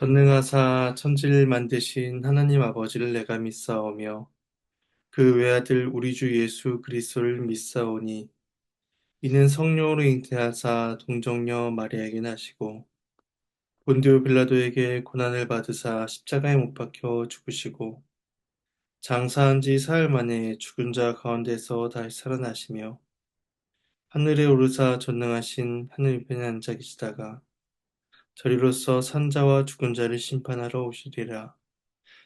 전능하사 천지를 만드신 하나님 아버지를 내가 믿사오며 그 외아들 우리 주 예수 그리스도를 믿사오니 이는 성령으로 잉태하사 동정녀 마리아에게 나시고 본디오 빌라도에게 고난을 받으사 십자가에 못 박혀 죽으시고 장사한 지 사흘 만에 죽은 자 가운데서 다시 살아나시며 하늘에 오르사 전능하신 하늘 우편에 앉아 계시다가 저리로서 산자와 죽은 자를 심판하러 오시리라.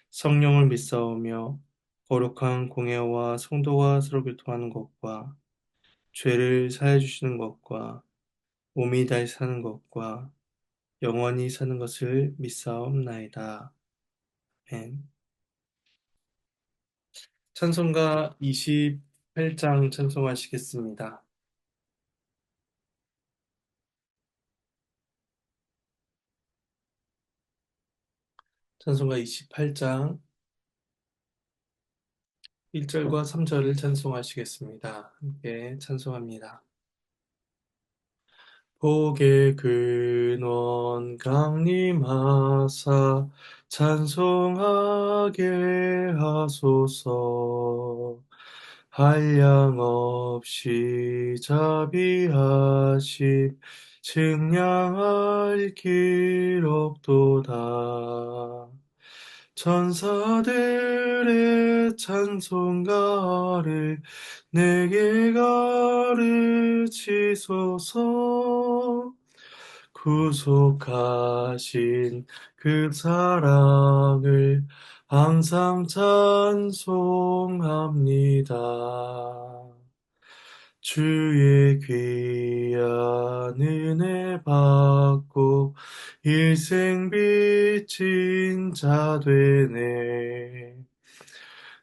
성령을 믿사오며 거룩한 공예와 성도가 서로 교통하는 것과 죄를 사해 주시는 것과 몸이 다시 사는 것과 영원히 사는 것을 믿사옵나이다. 아멘. 찬송가 28장 찬송하시겠습니다. 찬송가 28장 1절과 3절을 찬송하시겠습니다. 함께 찬송합니다. 복의 근원 강림하사 찬송하게 하소서. 한량 없이 자비하심 측량할 길 없도다. 천사들의 찬송가를 내게 가르치소서. 구속하신 그 사랑을 항상 찬송합니다. 주의 귀한 은혜 받고 일생 빚진 자 되네.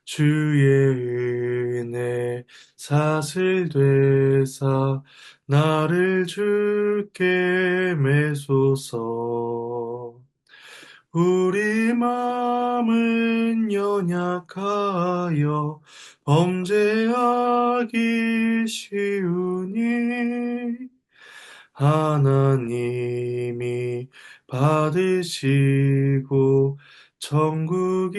주의 은혜 사슬 되사 나를 주께 매소서. 우리 마음은 연약하여 범죄하기 쉬우니 하나님이 받으시고 천국인을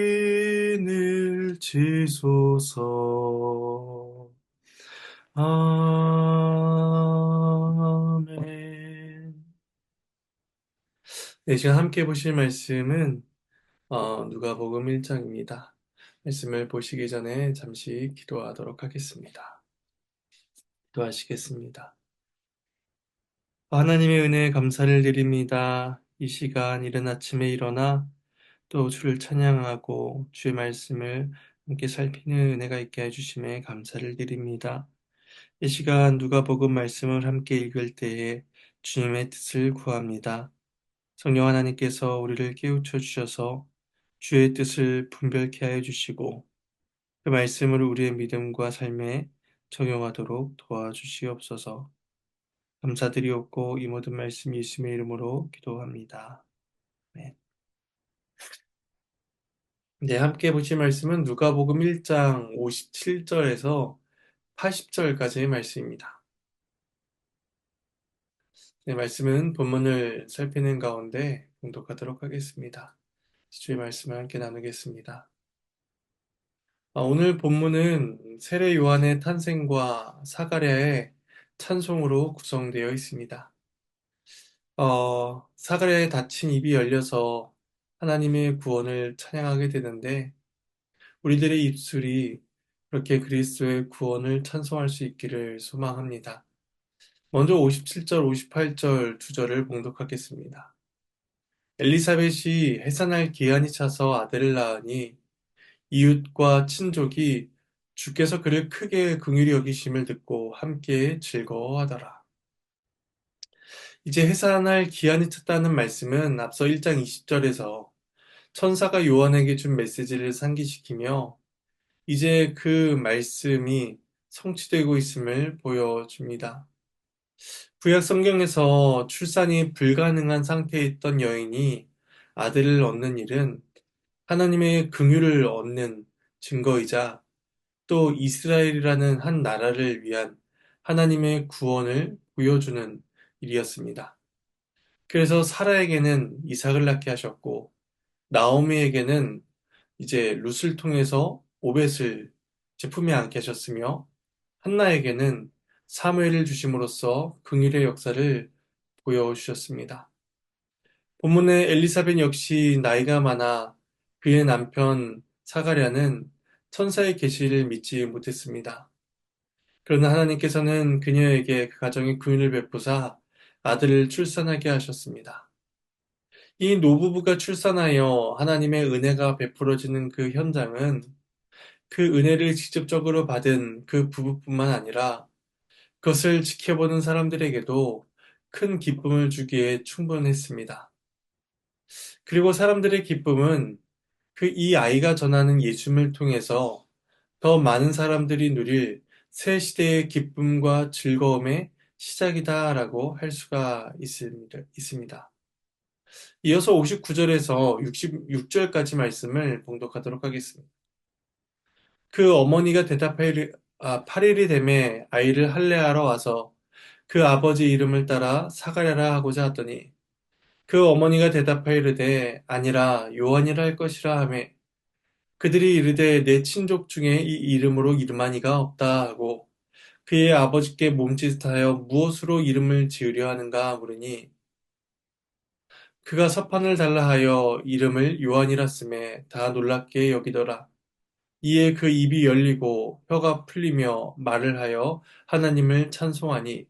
지소서. 아멘. 네, 시간 함께 보실 말씀은 누가복음 1장입니다. 말씀을 보시기 전에 잠시 기도하도록 하겠습니다. 기도하시겠습니다. 하나님의 은혜에 감사를 드립니다. 이 시간 이른 아침에 일어나 또 주를 찬양하고 주의 말씀을 함께 살피는 은혜가 있게 해주심에 감사를 드립니다. 이 시간 누가복음 말씀을 함께 읽을 때에 주님의 뜻을 구합니다. 성령 하나님께서 우리를 깨우쳐 주셔서 주의 뜻을 분별케 하여 주시고 그 말씀을 우리의 믿음과 삶에 적용하도록 도와주시옵소서. 감사드리옵고 이 모든 말씀 예수님의 이름으로 기도합니다. 네. 네, 함께 보실 말씀은 누가복음 1장 57절에서 80절까지의 말씀입니다. 네, 말씀은 본문을 살피는 가운데 봉독하도록 하겠습니다. 주의 말씀을 함께 나누겠습니다. 오늘 본문은 세례 요한의 탄생과 사가랴의 찬송으로 구성되어 있습니다. 사가랴의 닫힌 입이 열려서 하나님의 구원을 찬양하게 되는데 우리들의 입술이 그렇게 그리스도의 구원을 찬송할 수 있기를 소망합니다. 먼저 57절, 58절 두 절을 봉독하겠습니다. 엘리사벳이 해산할 기한이 차서 아들을 낳으니 이웃과 친족이 주께서 그를 크게 긍휼히 여기심을 듣고 함께 즐거워하더라. 이제 해산할 기한이 찼다는 말씀은 앞서 1장 20절에서 천사가 요한에게 준 메시지를 상기시키며 이제 그 말씀이 성취되고 있음을 보여줍니다. 구약 성경에서 출산이 불가능한 상태에 있던 여인이 아들을 얻는 일은 하나님의 긍휼을 얻는 증거이자 또 이스라엘이라는 한 나라를 위한 하나님의 구원을 보여주는 일이었습니다. 그래서 사라에게는 이삭을 낳게 하셨고, 나오미에게는 이제 룻을 통해서 오벳을 품에 안게 하셨으며, 한나에게는 사무엘을 주심으로써 긍휼의 역사를 보여주셨습니다. 본문의 엘리사벳 역시 나이가 많아 그의 남편 사가랴는 천사의 계시를 믿지 못했습니다. 그러나 하나님께서는 그녀에게 그 가정에 긍휼을 베푸사 아들을 출산하게 하셨습니다. 이 노부부가 출산하여 하나님의 은혜가 베풀어지는 그 현장은 그 은혜를 직접적으로 받은 그 부부뿐만 아니라 그것을 지켜보는 사람들에게도 큰 기쁨을 주기에 충분했습니다. 그리고 사람들의 기쁨은 그 이 아이가 전하는 예수님을 통해서 더 많은 사람들이 누릴 새 시대의 기쁨과 즐거움의 시작이다라고 할 수가 있습니다. 이어서 59절에서 66절까지 말씀을 봉독하도록 하겠습니다. 그 어머니가 대답하이르 8일이 되매 아이를 할례하러 와서 그 아버지 이름을 따라 사가랴라 하고자 하더니 그 어머니가 대답하이르되 아니라 요한이라 할 것이라 하매 그들이 이르되 내 친족 중에 이 이름으로 이름한 이가 없다 하고 그의 아버지께 몸짓하여 무엇으로 이름을 지으려 하는가 물으니 그가 서판을 달라 하여 이름을 요한이라 쓰매 다 놀랍게 여기더라. 이에 그 입이 열리고 혀가 풀리며 말을 하여 하나님을 찬송하니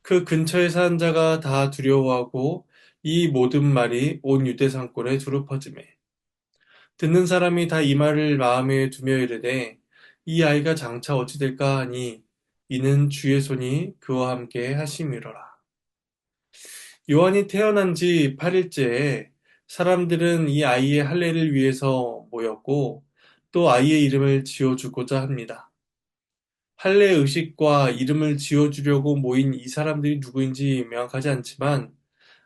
그 근처에 사는 자가 다 두려워하고 이 모든 말이 온 유대 산골에 두루 퍼지매 듣는 사람이 다 이 말을 마음에 두며 이르되 이 아이가 장차 어찌 될까 하니 이는 주의 손이 그와 함께 하심이로라. 요한이 태어난 지 8일째에 사람들은 이 아이의 할례를 위해서 모였고 또 아이의 이름을 지어주고자 합니다. 할례 의식과 이름을 지어주려고 모인 이 사람들이 누구인지 명확하지 않지만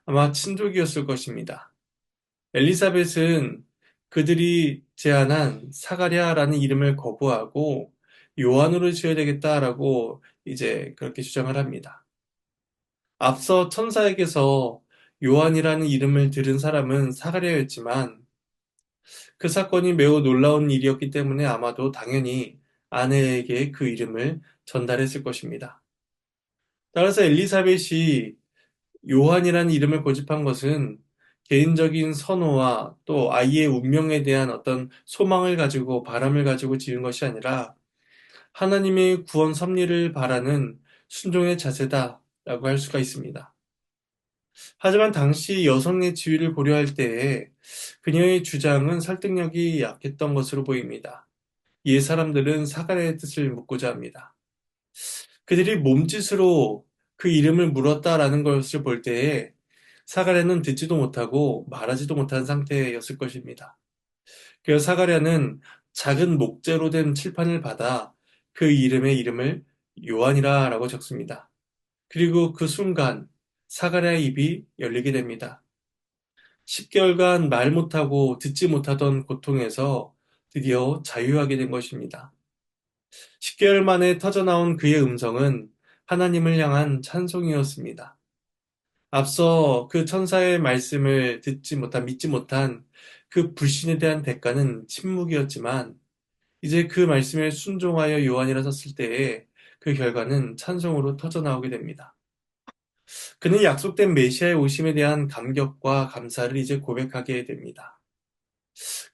아마 친족이었을 것입니다. 엘리사벳은 그들이 제안한 사가랴라는 이름을 거부하고 요한으로 지어야 되겠다라고 이제 그렇게 주장을 합니다. 앞서 천사에게서 요한이라는 이름을 들은 사람은 사가랴였지만 그 사건이 매우 놀라운 일이었기 때문에 아마도 당연히 아내에게 그 이름을 전달했을 것입니다. 따라서 엘리사벳이 요한이라는 이름을 고집한 것은 개인적인 선호와 또 아이의 운명에 대한 어떤 소망을 가지고 바람을 가지고 지은 것이 아니라 하나님의 구원 섭리를 바라는 순종의 자세다라고 할 수가 있습니다. 하지만 당시 여성의 지위를 고려할 때에 그녀의 주장은 설득력이 약했던 것으로 보입니다. 이에 사람들은 사가랴의 뜻을 묻고자 합니다. 그들이 몸짓으로 그 이름을 물었다라는 것을 볼 때에 사가랴는 듣지도 못하고 말하지도 못한 상태였을 것입니다. 그래서 사가랴는 작은 목재로 된 칠판을 받아 그 이름의 이름을 요한이라라고 적습니다. 그리고 그 순간 사가랴의 입이 열리게 됩니다. 10개월간 말 못하고 듣지 못하던 고통에서 드디어 자유하게 된 것입니다. 10개월 만에 터져나온 그의 음성은 하나님을 향한 찬송이었습니다. 앞서 그 천사의 말씀을 믿지 못한 그 불신에 대한 대가는 침묵이었지만, 이제 그 말씀에 순종하여 요한이라 섰을 때에 그 결과는 찬송으로 터져나오게 됩니다. 그는 약속된 메시아의 오심에 대한 감격과 감사를 이제 고백하게 됩니다.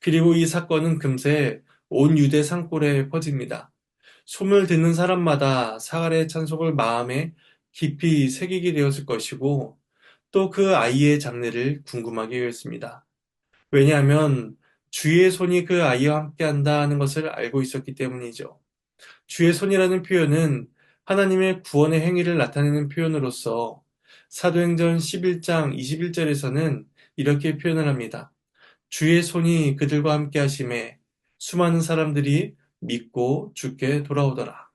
그리고 이 사건은 금세 온 유대 산골에 퍼집니다. 소문을 듣는 사람마다 사가랴의 찬송을 마음에 깊이 새기게 되었을 것이고 또 그 아이의 장래를 궁금하게 되었습니다. 왜냐하면 주의 손이 그 아이와 함께 한다는 것을 알고 있었기 때문이죠. 주의 손이라는 표현은 하나님의 구원의 행위를 나타내는 표현으로서 사도행전 11장 21절에서는 이렇게 표현을 합니다. 주의 손이 그들과 함께 하심에 수많은 사람들이 믿고 주께 돌아오더라.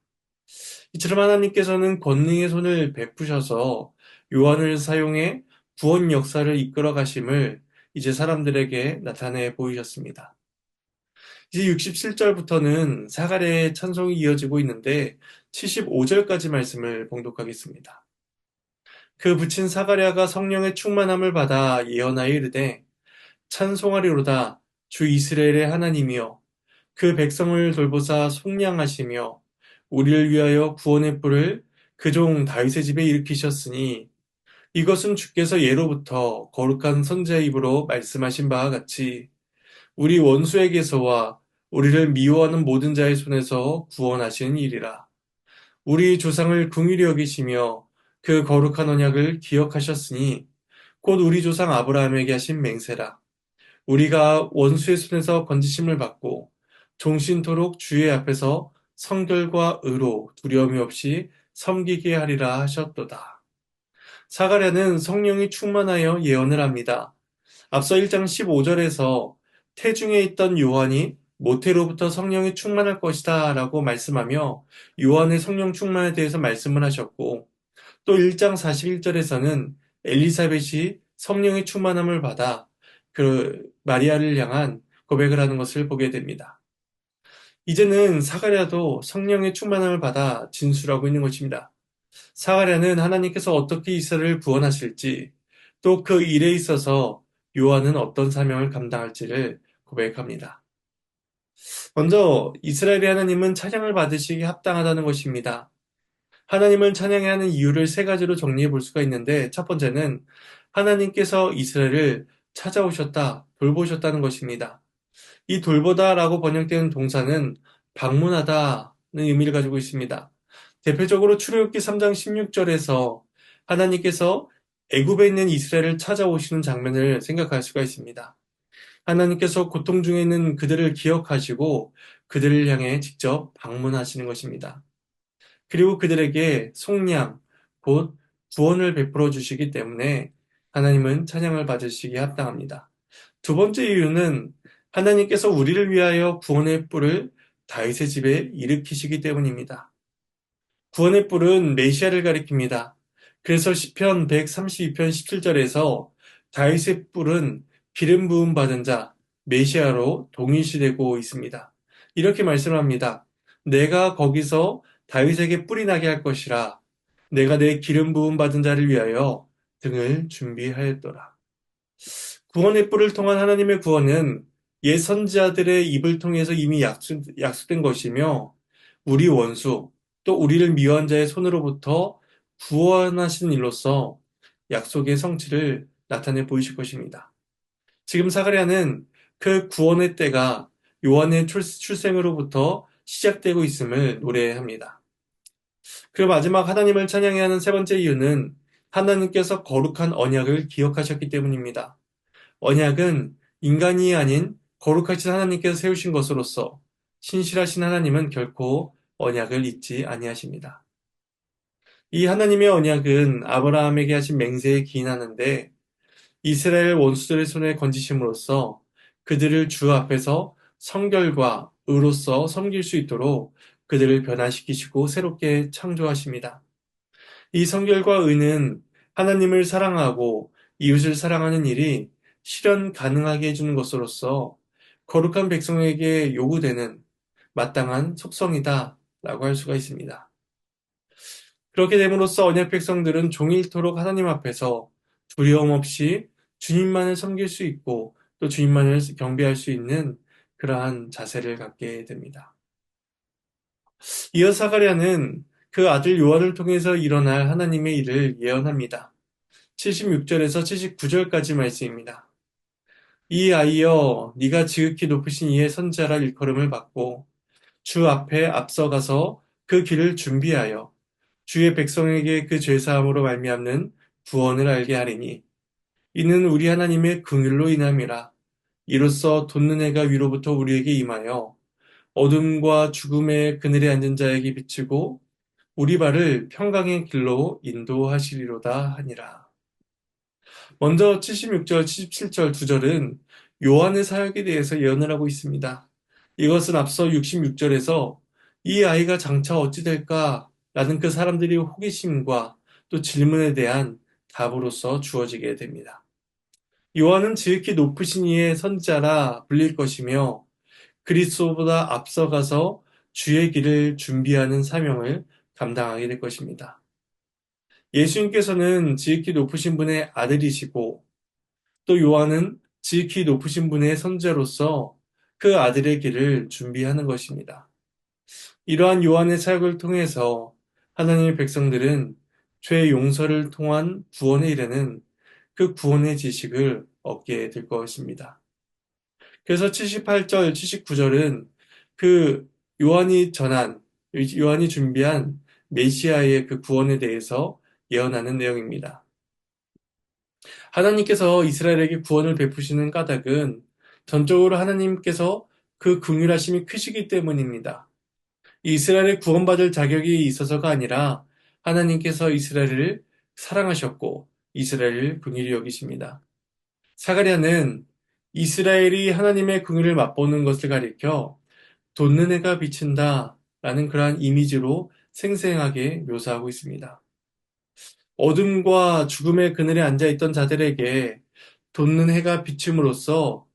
이처럼 하나님께서는 권능의 손을 베푸셔서 요한을 사용해 구원 역사를 이끌어 가심을 이제 사람들에게 나타내 보이셨습니다. 이제 67절부터는 사가랴의 찬송이 이어지고 있는데 75절까지 말씀을 봉독하겠습니다. 그 붙인 사가랴가 성령의 충만함을 받아 예언하여 이르되 찬송하리로다 주 이스라엘의 하나님이여 그 백성을 돌보사 속량하시며 우리를 위하여 구원의 뿔을 그 종 다윗의 집에 일으키셨으니 이것은 주께서 예로부터 거룩한 선지자의 입으로 말씀하신 바와 같이 우리 원수에게서와 우리를 미워하는 모든 자의 손에서 구원하시는 일이라. 우리 조상을 긍휼히 여기시며 그 거룩한 언약을 기억하셨으니 곧 우리 조상 아브라함에게 하신 맹세라. 우리가 원수의 손에서 건지심을 받고 종신토록 주의 앞에서 성결과 의로 두려움이 없이 섬기게 하리라 하셨도다. 사가랴는 성령이 충만하여 예언을 합니다. 앞서 1장 15절에서 태중에 있던 요한이 모태로부터 성령이 충만할 것이다 라고 말씀하며 요한의 성령 충만에 대해서 말씀을 하셨고 또 1장 41절에서는 엘리사벳이 성령의 충만함을 받아 그 마리아를 향한 고백을 하는 것을 보게 됩니다. 이제는 사가랴도 성령의 충만함을 받아 진술하고 있는 것입니다. 사가랴는 하나님께서 어떻게 이스라엘을 구원하실지 또 그 일에 있어서 요한은 어떤 사명을 감당할지를 고백합니다. 먼저 이스라엘의 하나님은 찬양을 받으시기 합당하다는 것입니다. 하나님을 찬양해야 하는 이유를 세 가지로 정리해 볼 수가 있는데 첫 번째는 하나님께서 이스라엘을 찾아오셨다, 돌보셨다는 것입니다. 이 돌보다라고 번역되는 동사는 방문하다는 의미를 가지고 있습니다. 대표적으로 출애굽기 3장 16절에서 하나님께서 애굽에 있는 이스라엘을 찾아오시는 장면을 생각할 수가 있습니다. 하나님께서 고통 중에 있는 그들을 기억하시고 그들을 향해 직접 방문하시는 것입니다. 그리고 그들에게 속량, 곧 구원을 베풀어 주시기 때문에 하나님은 찬양을 받으시기에 합당합니다. 두 번째 이유는 하나님께서 우리를 위하여 구원의 뿔을 다윗의 집에 일으키시기 때문입니다. 구원의 뿔은 메시아를 가리킵니다. 그래서 시편 132편 17절에서 다윗의 뿔은 기름 부음 받은 자 메시아로 동일시되고 있습니다. 이렇게 말씀합니다. 내가 거기서 다윗에게 뿔이 나게 할 것이라. 내가 내 기름 부음 받은 자를 위하여 등을 준비하였더라. 구원의 뿔을 통한 하나님의 구원은 옛 선지자들의 입을 통해서 이미 약속된 것이며 우리 원수 또 우리를 미워한 자의 손으로부터 구원하시는 일로서 약속의 성취를 나타내 보이실 것입니다. 지금 사가랴는 그 구원의 때가 요한의 출생으로부터 시작되고 있음을 노래합니다. 그리고 마지막 하나님을 찬양해야 하는 세 번째 이유는 하나님께서 거룩한 언약을 기억하셨기 때문입니다. 언약은 인간이 아닌 거룩하신 하나님께서 세우신 것으로서 신실하신 하나님은 결코 언약을 잊지 아니하십니다. 이 하나님의 언약은 아브라함에게 하신 맹세에 기인하는데 이스라엘 원수들의 손에 건지심으로써 그들을 주 앞에서 성결과 의로서 섬길 수 있도록 그들을 변화시키시고 새롭게 창조하십니다. 이 성결과 의는 하나님을 사랑하고 이웃을 사랑하는 일이 실현 가능하게 해주는 것으로서 거룩한 백성에게 요구되는 마땅한 속성이다 라고 할 수가 있습니다. 그렇게 됨으로써 언약 백성들은 종일토록 하나님 앞에서 두려움 없이 주님만을 섬길 수 있고 또 주님만을 경배할 수 있는 그러한 자세를 갖게 됩니다. 이어 사가랴는 그 아들 요한을 통해서 일어날 하나님의 일을 예언합니다. 76절에서 79절까지 말씀입니다. 이 아이여 네가 지극히 높으신 이의 선지자라 일컬음을 받고 주 앞에 앞서가서 그 길을 준비하여 주의 백성에게 그 죄사함으로 말미암는 구원을 알게 하리니 이는 우리 하나님의 긍휼로 인함이라. 이로써 돋는 해가 위로부터 우리에게 임하여 어둠과 죽음의 그늘에 앉은 자에게 비치고 우리 발을 평강의 길로 인도하시리로다 하니라. 먼저 76절, 77절 두 절은 요한의 사역에 대해서 예언을 하고 있습니다. 이것은 앞서 66절에서 이 아이가 장차 어찌 될까? 라는 그 사람들의 호기심과 또 질문에 대한 답으로서 주어지게 됩니다. 요한은 지극히 높으신 이의 선지자라 불릴 것이며 그리스도보다 앞서가서 주의 길을 준비하는 사명을 감당하게 될 것입니다. 예수님께서는 지극히 높으신 분의 아들이시고 또 요한은 지극히 높으신 분의 선제로서 그 아들의 길을 준비하는 것입니다. 이러한 요한의 사역을 통해서 하나님의 백성들은 죄 용서를 통한 구원에 이르는 그 구원의 지식을 얻게 될 것입니다. 그래서 78절, 79절은 그 요한이 준비한 메시아의 그 구원에 대해서 예언하는 내용입니다. 하나님께서 이스라엘에게 구원을 베푸시는 까닭은 전적으로 하나님께서 그 긍휼하심이 크시기 때문입니다. 이스라엘의 구원받을 자격이 있어서가 아니라 하나님께서 이스라엘을 사랑하셨고 이스라엘을 긍휼히 여기십니다. 사가랴는 이스라엘이 하나님의 긍휼을 맛보는 것을 가리켜 돋는 해가 비친다 라는 그러한 이미지로 생생하게 묘사하고 있습니다. 어둠과 죽음의 그늘에 앉아있던 자들에게 돋는 해가 비춤으로써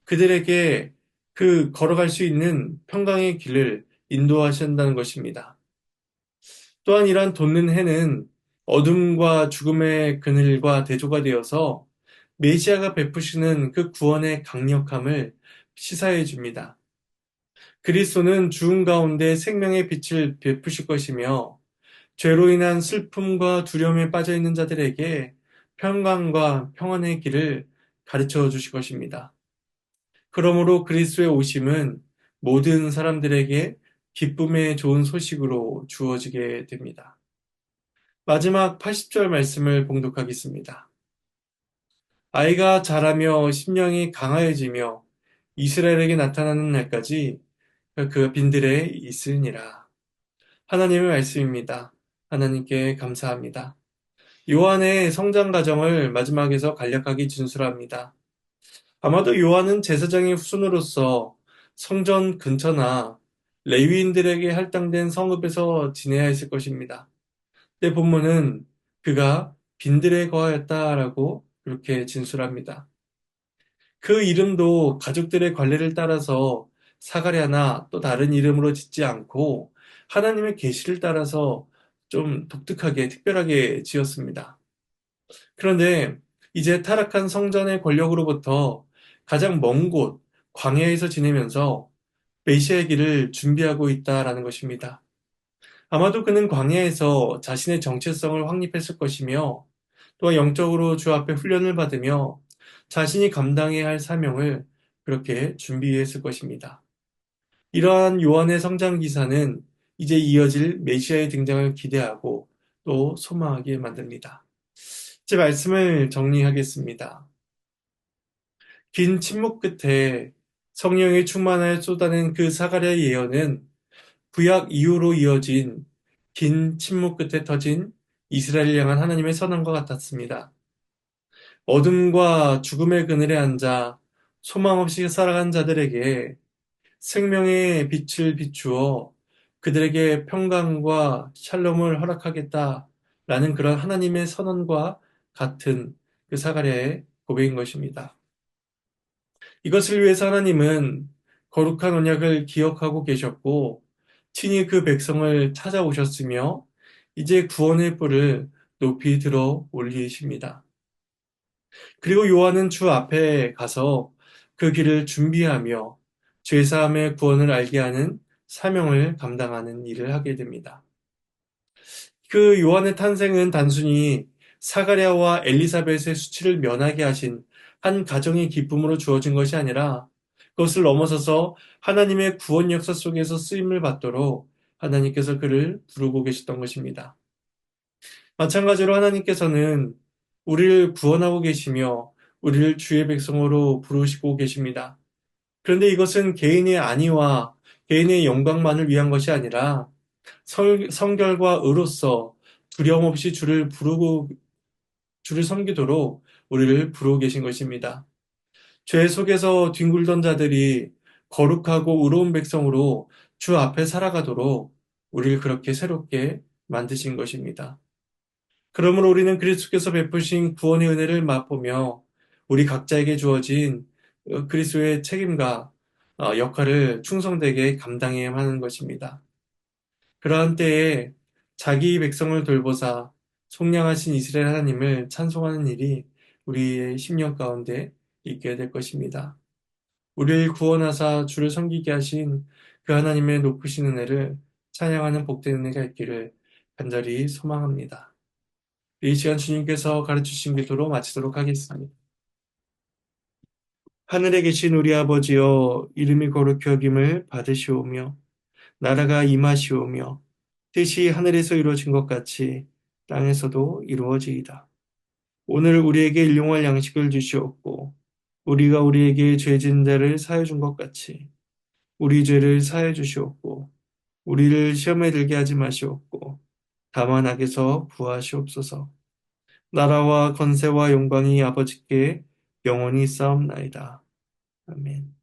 그들에게 그 걸어갈 수 있는 평강의 길을 인도하신다는 것입니다. 또한 이러한 돋는 해는 어둠과 죽음의 그늘과 대조가 되어서 메시아가 베푸시는 그 구원의 강력함을 시사해 줍니다. 그리스도는 죽음 가운데 생명의 빛을 베푸실 것이며 죄로 인한 슬픔과 두려움에 빠져 있는 자들에게 평강과 평안의 길을 가르쳐 주실 것입니다. 그러므로 그리스도의 오심은 모든 사람들에게 기쁨의 좋은 소식으로 주어지게 됩니다. 마지막 80절 말씀을 봉독하겠습니다. 아이가 자라며 심령이 강하여지며 이스라엘에게 나타나는 날까지 그 빈들에 있으니라. 하나님의 말씀입니다. 하나님께 감사합니다. 요한의 성장 과정을 마지막에서 간략하게 진술합니다. 아마도 요한은 제사장의 후손으로서 성전 근처나 레위인들에게 할당된 성읍에서 지내야 했을 것입니다. 때 본문은 그가 빈들에 거하였다라고 그렇게 진술합니다. 그 이름도 가족들의 관례를 따라서 사가랴나 또 다른 이름으로 짓지 않고 하나님의 계시를 따라서 좀 독특하게 특별하게 지었습니다. 그런데 이제 타락한 성전의 권력으로부터 가장 먼 곳 광야에서 지내면서 메시아의 길을 준비하고 있다라는 것입니다. 아마도 그는 광야에서 자신의 정체성을 확립했을 것이며 또한 영적으로 주 앞에 훈련을 받으며 자신이 감당해야 할 사명을 그렇게 준비했을 것입니다. 이러한 요한의 성장 기사는 이제 이어질 메시아의 등장을 기대하고 또 소망하게 만듭니다. 제 말씀을 정리하겠습니다. 긴 침묵 끝에 성령이 충만하여 쏟아낸 그 사가랴의 예언은 구약 이후로 이어진 긴 침묵 끝에 터진 이스라엘을 향한 하나님의 선언과 같았습니다. 어둠과 죽음의 그늘에 앉아 소망 없이 살아간 자들에게 생명의 빛을 비추어 그들에게 평강과 샬롬을 허락하겠다라는 그런 하나님의 선언과 같은 그 사가랴의 고백인 것입니다. 이것을 위해서 하나님은 거룩한 언약을 기억하고 계셨고 친히 그 백성을 찾아오셨으며 이제 구원의 뿔을 높이 들어 올리십니다. 그리고 요한은 주 앞에 가서 그 길을 준비하며 죄사함의 구원을 알게 하는 사명을 감당하는 일을 하게 됩니다. 그 요한의 탄생은 단순히 사가랴와 엘리사벳의 수치를 면하게 하신 한 가정의 기쁨으로 주어진 것이 아니라 그것을 넘어서서 하나님의 구원 역사 속에서 쓰임을 받도록 하나님께서 그를 부르고 계셨던 것입니다. 마찬가지로 하나님께서는 우리를 구원하고 계시며 우리를 주의 백성으로 부르시고 계십니다. 그런데 이것은 개인의 안위와 개인의 영광만을 위한 것이 아니라 성결과 의로서 두려움 없이 주를 섬기도록 우리를 부르고 계신 것입니다. 죄 속에서 뒹굴던 자들이 거룩하고 의로운 백성으로 주 앞에 살아가도록 우리를 그렇게 새롭게 만드신 것입니다. 그러므로 우리는 그리스도께서 베푸신 구원의 은혜를 맛보며 우리 각자에게 주어진 그리스도의 책임과 역할을 충성되게 감당해야 하는 것입니다. 그러한 때에 자기 백성을 돌보사 속량하신 이스라엘 하나님을 찬송하는 일이 우리의 심령 가운데 있게 될 것입니다. 우리를 구원하사 주를 섬기게 하신 그 하나님의 높으신 은혜를 찬양하는 복된 은혜가 있기를 간절히 소망합니다. 이 시간 주님께서 가르치신 기도로 마치도록 하겠습니다. 하늘에 계신 우리 아버지여, 이름이 거룩히 여김을 받으시오며 나라가 임하시오며 뜻이 하늘에서 이루어진 것 같이 땅에서도 이루어지이다. 오늘 우리에게 일용할 양식을 주시옵고 우리가 우리에게 죄진 자를 사해 준 것 같이 우리 죄를 사해 주시옵고 우리를 시험에 들게 하지 마시옵고 다만 악에서 구하시옵소서. 나라와 권세와 영광이 아버지께 영원히 싸움나이다. 아멘.